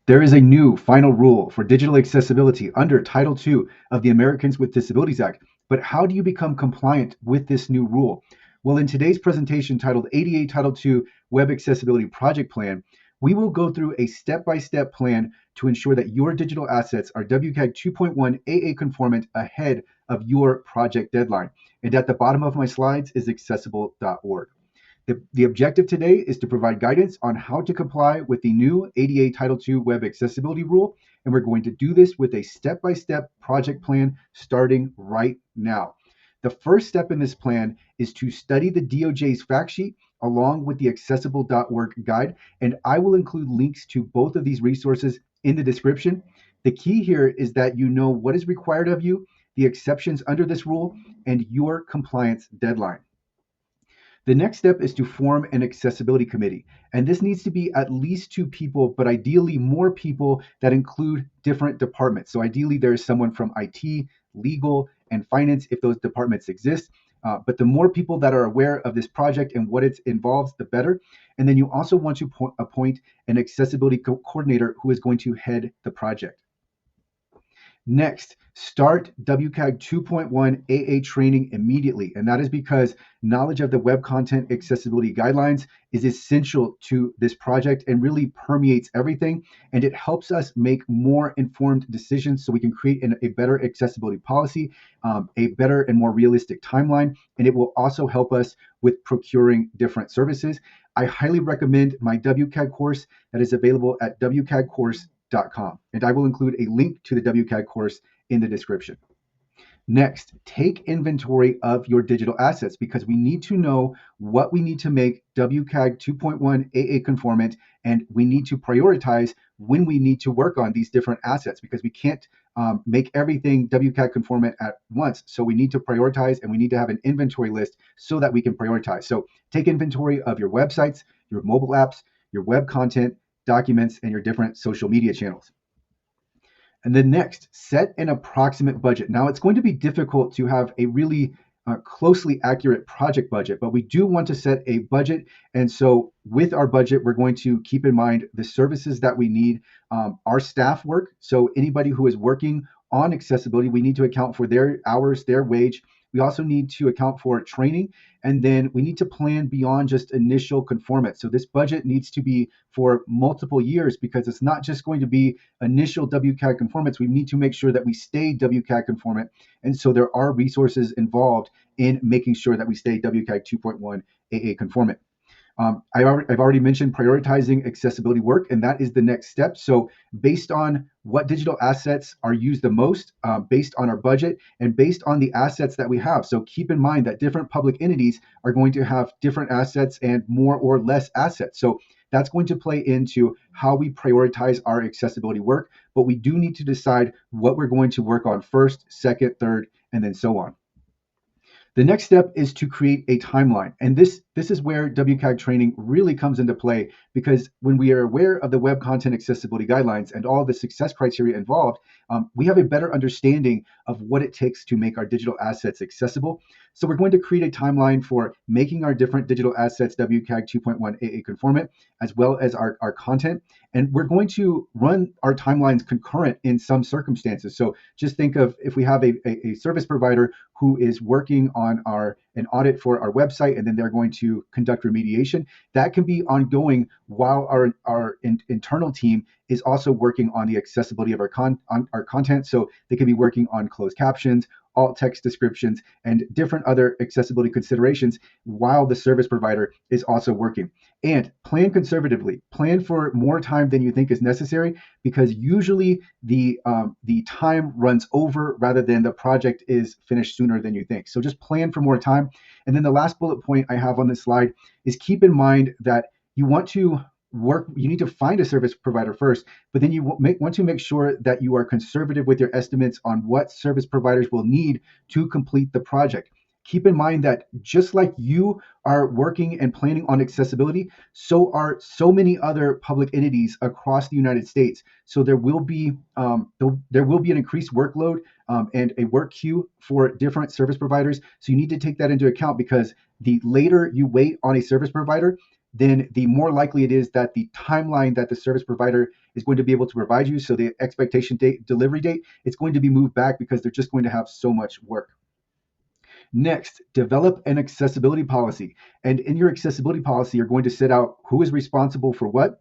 There is a new final rule for digital accessibility under Title II of the Americans with Disabilities Act. But how do you become compliant with this new rule? Well, in today's presentation titled ADA Title II Web Accessibility Project Plan, we will go through a step-by-step plan to ensure that your digital assets are WCAG 2.1 AA conformant ahead of your project deadline. And at the bottom of my slides is accessible.org. The objective today is to provide guidance on how to comply with the new ADA Title II Web Accessibility Rule, and we're going to do this with a step-by-step project plan starting right now. The first step in this plan is to study the DOJ's fact sheet along with the accessible.org guide, and I will include links to both of these resources in the description. The key here is that you know what is required of you, the exceptions under this rule, and your compliance deadline. The next step is to form an accessibility committee. And this needs to be at least two people, but ideally more people that include different departments. So ideally, there's someone from IT, legal, and finance if those departments exist. But the more people that are aware of this project and what it involves, the better. And then you also want to appoint an accessibility coordinator who is going to head the project. Next, start WCAG 2.1 AA training immediately. And that is because knowledge of the web content accessibility guidelines is essential to this project and really permeates everything. And it helps us make more informed decisions so we can create a better accessibility policy, a better and more realistic timeline. And it will also help us with procuring different services. I highly recommend my WCAG course that is available at WCAGcourse.com. And I will include a link to the WCAG course in the description. Next, take inventory of your digital assets because we need to know what we need to make WCAG 2.1 AA conformant, and we need to prioritize when we need to work on these different assets because we can't make everything WCAG conformant at once. So we need to prioritize and we need to have an inventory list so that we can prioritize. So take inventory of your websites, your mobile apps, your web content, documents, and your different social media channels. And then next, set an approximate budget. Now, it's going to be difficult to have a really closely accurate project budget, but we do want to set a budget. And so with our budget, we're going to keep in mind the services that we need, our staff work. So anybody who is working on accessibility, we need to account for their hours, their wage. We also need to account for training, and then we need to plan beyond just initial conformance. So this budget needs to be for multiple years because it's not just going to be initial WCAG conformance. We need to make sure that we stay WCAG conformant. And so there are resources involved in making sure that we stay WCAG 2.1 AA conformant. I've already mentioned prioritizing accessibility work, and that is the next step. So based on what digital assets are used the most, based on our budget, and based on the assets that we have. So keep in mind that different public entities are going to have different assets and more or less assets. So that's going to play into how we prioritize our accessibility work, but we do need to decide what we're going to work on first, second, third, and then so on. The next step is to create a timeline. And this is where WCAG training really comes into play because when we are aware of the web content accessibility guidelines and all the success criteria involved, we have a better understanding of what it takes to make our digital assets accessible. So we're going to create a timeline for making our different digital assets WCAG 2.1 AA conformant, as well as our content. And we're going to run our timelines concurrent in some circumstances. So just think of if we have a service provider who is working on an audit for our website, and then they're going to conduct remediation. That can be ongoing while our internal team is also working on the accessibility of our content. So they can be working on closed captions, alt text descriptions, and different other accessibility considerations while the service provider is also working. And plan conservatively. Plan for more time than you think is necessary because usually the time runs over rather than the project is finished sooner than you think. So just plan for more time. And then the last bullet point I have on this slide is keep in mind that you need to find a service provider first, but then you want to make sure that you are conservative with your estimates on what service providers will need to complete the project. Keep in mind that just like you are working and planning on accessibility, so are so many other public entities across the United States. So there will be an increased workload and a work queue for different service providers. So you need to take that into account because the later you wait on a service provider, then the more likely it is that the timeline that the service provider is going to be able to provide you, so the expectation date, delivery date, it's going to be moved back because they're just going to have so much work. Next, develop an accessibility policy. And in your accessibility policy, you're going to set out who is responsible for what,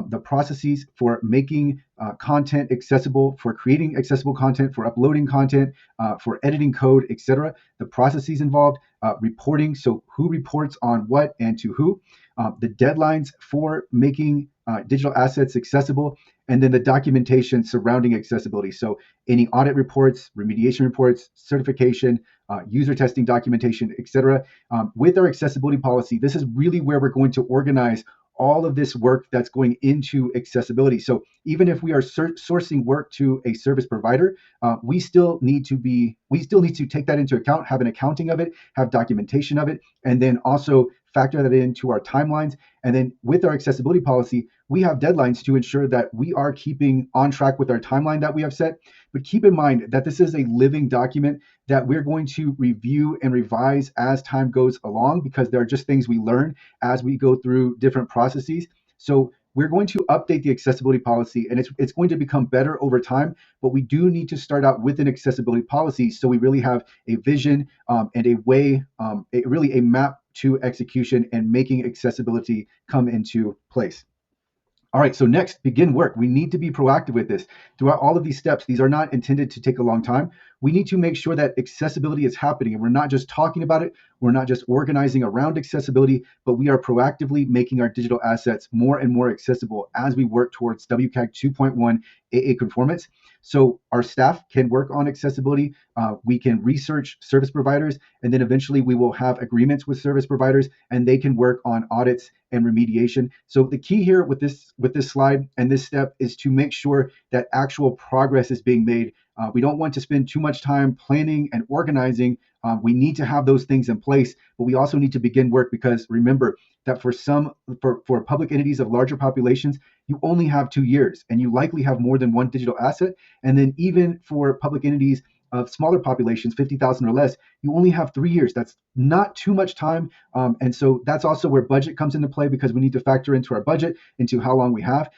the processes for making content accessible, for creating accessible content, for uploading content, for editing code, etc. The processes involved, reporting, so who reports on what and to who, the deadlines for making digital assets accessible, and then the documentation surrounding accessibility. So any audit reports, remediation reports, certification, user testing documentation, etc. With our accessibility policy, this is really where we're going to organize all of this work that's going into accessibility. So even if we are sourcing work to a service provider, we still need to take that into account, have an accounting of it, have documentation of it, and then also factor that into our timelines. And then with our accessibility policy, we have deadlines to ensure that we are keeping on track with our timeline that we have set. But keep in mind that this is a living document that we're going to review and revise as time goes along, because there are just things we learn as we go through different processes. So we're going to update the accessibility policy, and it's going to become better over time, but we do need to start out with an accessibility policy so we really have a vision and a way, really a map to execution and making accessibility come into place. All right, so next, begin work. We need to be proactive with this. Throughout all of these steps, these are not intended to take a long time. We need to make sure that accessibility is happening, and we're not just talking about it, we're not just organizing around accessibility, but we are proactively making our digital assets more and more accessible as we work towards WCAG 2.1 AA conformance. So our staff can work on accessibility, we can research service providers, and then eventually we will have agreements with service providers, and they can work on audits and remediation. So the key here with this slide and this step is to make sure that actual progress is being made. We don't want to spend too much time planning and organizing. We need to have those things in place, but we also need to begin work, because remember that for public entities of larger populations, you only have 2 years, and you likely have more than one digital asset. And then even for public entities of smaller populations, 50,000 or less, you only have 3 years. That's not too much time. And so that's also where budget comes into play, because we need to factor into our budget, into how long we have.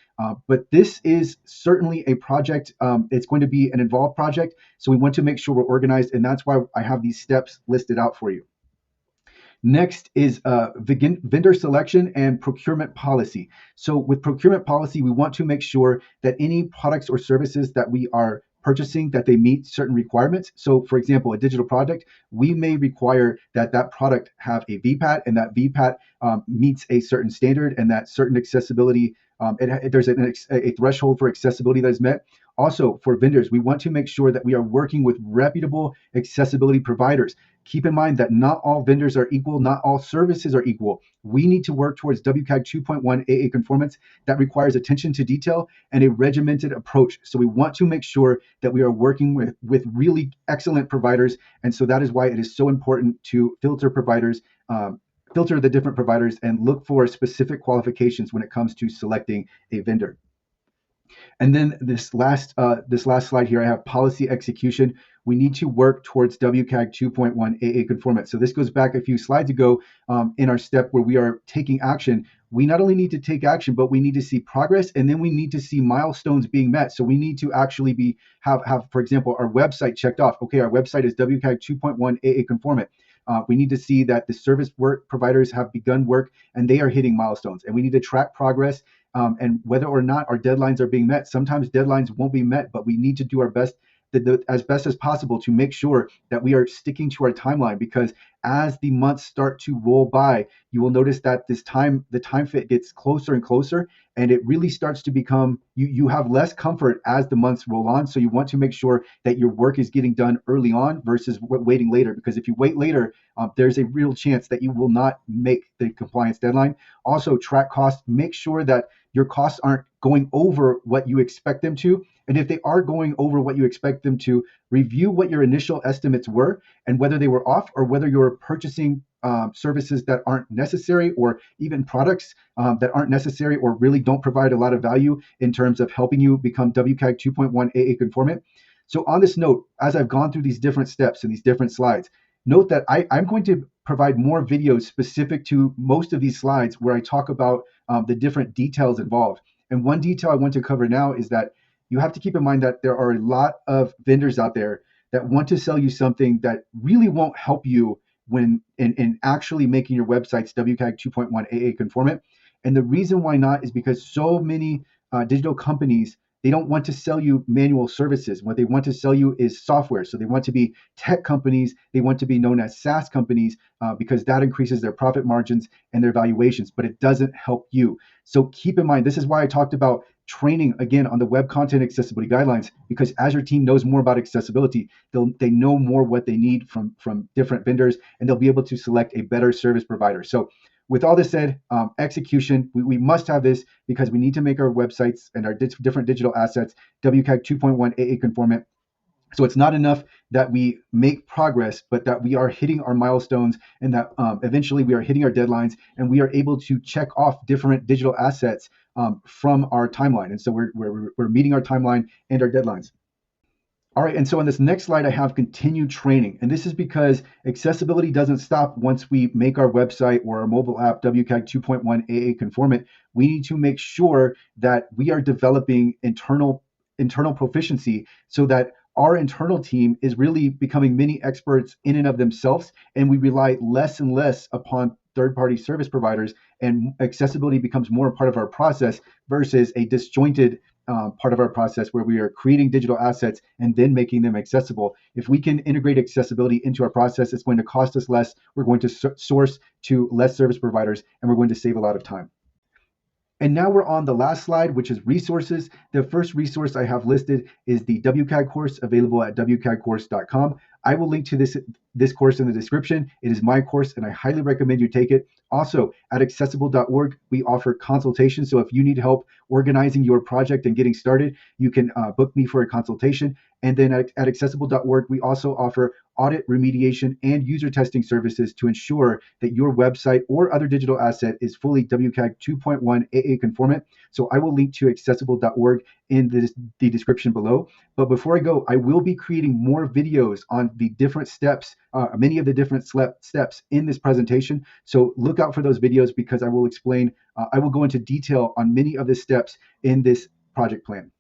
But this is certainly a project. It's going to be an involved project. So we want to make sure we're organized. And that's why I have these steps listed out for you. Next is vendor selection and procurement policy. So with procurement policy, we want to make sure that any products or services that we are purchasing, that they meet certain requirements. So for example, a digital product, we may require that that product have a VPAT, and that VPAT meets a certain standard, and that certain accessibility, there's a threshold for accessibility that is met. Also, for vendors, we want to make sure that we are working with reputable accessibility providers. Keep in mind that not all vendors are equal, not all services are equal. We need to work towards WCAG 2.1 AA conformance that requires attention to detail and a regimented approach. So we want to make sure that we are working with really excellent providers. And so that is why it is so important to filter providers, filter the different providers, and look for specific qualifications when it comes to selecting a vendor. And then this last slide here, I have policy execution. We need to work towards WCAG 2.1 AA conformance. So this goes back a few slides ago in our step where we are taking action. We not only need to take action, but we need to see progress, and then we need to see milestones being met. So we need to actually have, for example, our website checked off. Okay, our website is WCAG 2.1 AA conformant. We need to see that the service work providers have begun work and they are hitting milestones, and we need to track progress and whether or not our deadlines are being met. Sometimes deadlines won't be met, but we need to do our best, as best as possible, to make sure that we are sticking to our timeline, because as the months start to roll by, you will notice that the time fit gets closer and closer, and it really starts to become, you have less comfort as the months roll on. So you want to make sure that your work is getting done early on versus waiting later, because if you wait later, there's a real chance that you will not make the compliance deadline. Also, track costs. Make sure that your costs aren't going over what you expect them to. And if they are going over what you expect them to, review what your initial estimates were and whether they were off, or whether you're purchasing services that aren't necessary, or even products that aren't necessary or really don't provide a lot of value in terms of helping you become WCAG 2.1 AA conformant. So on this note, as I've gone through these different steps and these different slides, note that I'm going to provide more videos specific to most of these slides where I talk about the different details involved. And one detail I want to cover now is that you have to keep in mind that there are a lot of vendors out there that want to sell you something that really won't help you when in actually making your websites WCAG 2.1 AA conformant. And the reason why not is because so many digital companies, they don't want to sell you manual services. What they want to sell you is software. So they want to be tech companies. They want to be known as SaaS companies because that increases their profit margins and their valuations, but it doesn't help you. So keep in mind, this is why I talked about training again on the web content accessibility guidelines, because as your team knows more about accessibility, they know more what they need from different vendors, and they'll be able to select a better service provider. So with all this said, execution, we must have this because we need to make our websites and our different digital assets WCAG 2.1 AA conformant. So it's not enough that we make progress, but that we are hitting our milestones and that eventually we are hitting our deadlines and we are able to check off different digital assets from our timeline. And so we're meeting our timeline and our deadlines. All right, and so on this next slide, I have continued training. And this is because accessibility doesn't stop once we make our website or our mobile app WCAG 2.1 AA conformant. We need to make sure that we are developing internal proficiency so that our internal team is really becoming mini experts in and of themselves, and we rely less and less upon third-party service providers, and accessibility becomes more a part of our process versus a disjointed part of our process where we are creating digital assets and then making them accessible. If we can integrate accessibility into our process, it's going to cost us less. We're going to source to less service providers, and we're going to save a lot of time. And now we're on the last slide, which is resources. The first resource I have listed is the WCAG course available at wcagcourse.com. I will link to this course in the description. It is my course, and I highly recommend you take it. Also, at accessible.org, we offer consultations. So if you need help organizing your project and getting started, you can book me for a consultation. And then at accessible.org, we also offer audit, remediation, and user testing services to ensure that your website or other digital asset is fully WCAG 2.1 AA conformant. So I will link to accessible.org in the description below. But before I go, I will be creating more videos on the different steps, many of the different steps in this presentation. So look out for those videos because I will explain, I will go into detail on many of the steps in this project plan.